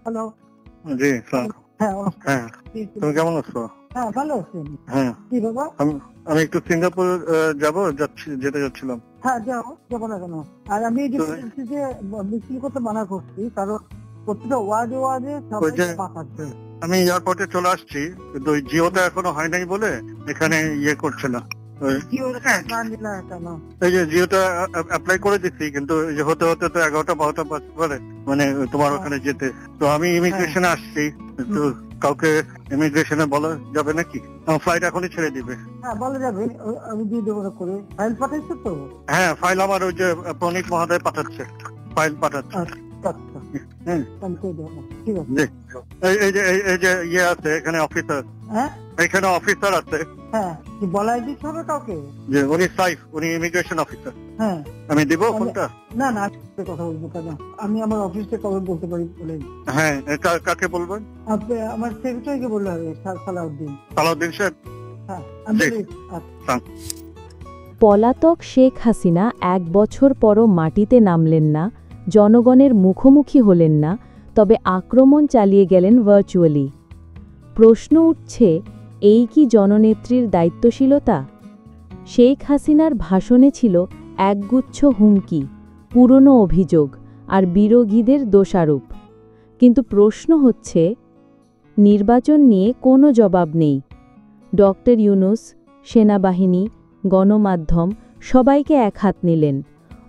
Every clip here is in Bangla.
হ্যালো। জি স্যার। হ্যাঁ হ্যাঁ, তুমি কেমন আছো? হ্যাঁ ভালো আছি। হ্যাঁ, কি বাবা? আমি একটু সিঙ্গাপুর যেতে যাচ্ছিলাম। হ্যাঁ যাবো না কেন? আর আমি এই যে বলছি যে মিছিল করতে মানা করছি, কারণ প্রত্যেকটা ওয়ার্ডে সবাই পাঠাচ্ছে। আমি এয়ারপোর্টে চলে আসছি, কিন্তু ওই জিওটা এখনো হয় নাই বলে এখানে ইয়ে করছে না। এই যে জিওটা অ্যাপ্লাই করে দিচ্ছি, কিন্তু হতে হতে তো 11টা-12টা বাজতে পারে, মানে তোমার ওখানে যেতে। তো আমি ইমিগ্রেশনে আসছি, তো কাউকে ইমিগ্রেশনে বলা যাবে নাকি? আমার ফ্লাইট এখনই ছেড়ে দিবে। হ্যাঁ বলা যাবে, আমি দিয়ে দেবো করে। ফাইল পাঠাইছো তো? হ্যাঁ, ফাইল আমার ওই যে প্রণীত মহোদয় পাঠাচ্ছে, ফাইল পাঠাচ্ছে। এই যে ইয়ে আছে এখানে, অফিসার, এখানে অফিসার আছে। হ্যাঁ, বলাই দিতে হবে কাউকে যে উনি সাইফ, উনি ইমিগ্রেশন অফিসার। হ্যাঁ, আমি দিব ফোনটা? না কথা বলবো কেন, আমি আমার অফিসে কবে বলতে পারি বলে। হ্যাঁ, কাকে বলবেন? আপনি আমার সেক্রেটারিকে বললে হবে, সালাউদ্দিন সাহেব। হ্যাঁ। পলাতক শেখ হাসিনা 1 বছর পরও মাটিতে নামলেন না, জনগণের মুখোমুখি হলেন না, তবে আক্রমণ চালিয়ে গেলেন ভার্চুয়ালি। প্রশ্ন উঠছে, এই কি জননেত্রীর দায়িত্বশীলতা? শেখ হাসিনার ভাষণে ছিল একগুচ্ছ হুমকি, পুরনো অভিযোগ আর বিরোধীদের দোষারোপ। কিন্তু প্রশ্ন হচ্ছে, নির্বাচন নিয়ে কোনো জবাব নেই। ডক্টর ইউনূস, সেনাবাহিনী, গণমাধ্যম সবাইকে একহাত নিলেন,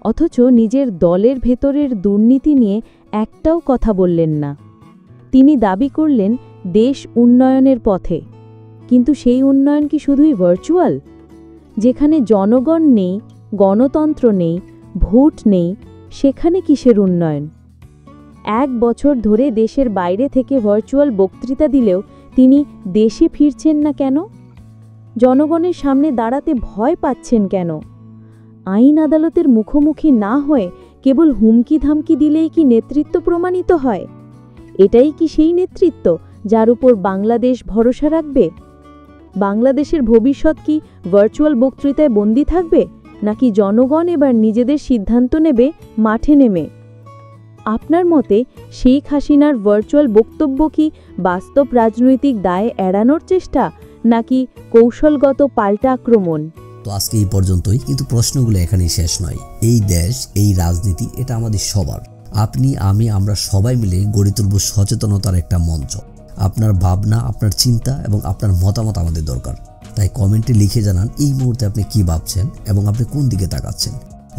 অথচ নিজের দলের ভেতরের দুর্নীতি নিয়ে একটাও কথা বললেন না। তিনি দাবি করলেন দেশ উন্নয়নের পথে, কিন্তু সেই উন্নয়ন কি শুধুই ভার্চুয়াল? যেখানে জনগণ নেই, গণতন্ত্র নেই, ভোট নেই, সেখানে কিসের উন্নয়ন? 1 বছর ধরে দেশের বাইরে থেকে ভার্চুয়াল বক্তৃতা দিলেও তিনি দেশে ফিরছেন না কেন? জনগণের সামনে দাঁড়াতে ভয় পাচ্ছেন কেন? আইন আদালতের মুখোমুখি না হয়ে কেবল হুমকি ধামকি দিলেই কি নেতৃত্ব প্রমাণিত হয়? এটাই কি সেই নেতৃত্ব যার উপর বাংলাদেশ ভরসা রাখবে? বাংলাদেশের ভবিষ্যৎ কি ভার্চুয়াল বক্তৃতায় বন্দী থাকবে, নাকি জনগণ এবার নিজেদের সিদ্ধান্ত নেবে মাঠে নেমে? আপনার মতে শেখ হাসিনার ভার্চুয়াল বক্তব্য কি বাস্তব রাজনৈতিক দায় এড়ানোর চেষ্টা, নাকি কৌশলগত পাল্টা আক্রমণ? তো আজকে এই পর্যন্তই, কিন্তু প্রশ্নগুলো এখানেই শেষ নয়। এই দেশ, এই রাজনীতি, এটা আমাদের সবার। আপনি, আমি, আমরা সবাই মিলে গড়ে তুলব সচেতনতার একটা মঞ্চ। আপনার ভাবনা, আপনার চিন্তা এবং আপনার মতামত আমাদের দরকার। তাই কমেন্টে লিখে জানান এই মুহূর্তে আপনি কি ভাবছেন এবং আপনি কোন দিকে তাকাচ্ছেন।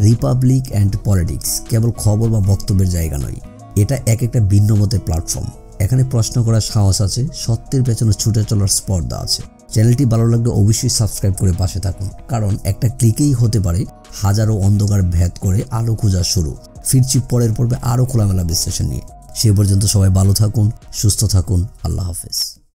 রিপাবলিক অ্যান্ড পলিটিক্স কেবল খবর বা বক্তব্যের জায়গা নয়, এটা একটা ভিন্ন মতের প্ল্যাটফর্ম। এখানে প্রশ্ন করার সাহস আছে, সত্যের পেছনে ছুটে চলার স্পর্ধা আছে। চ্যানেলটি ভালো লাগলে অবশ্যই সাবস্ক্রাইব করে পাশে থাকুন, কারণ একটা ক্লিকেই হতে পারে হাজারো অন্ধকার ভেদ করে আলো খোঁজা শুরু। ফিরছি পরের পর্বে আরও খোলামেলা বিশ্লেষণ নিয়ে। সে পর্যন্ত সবাই ভালো থাকুন, সুস্থ থাকুন। আল্লাহ হাফেজ।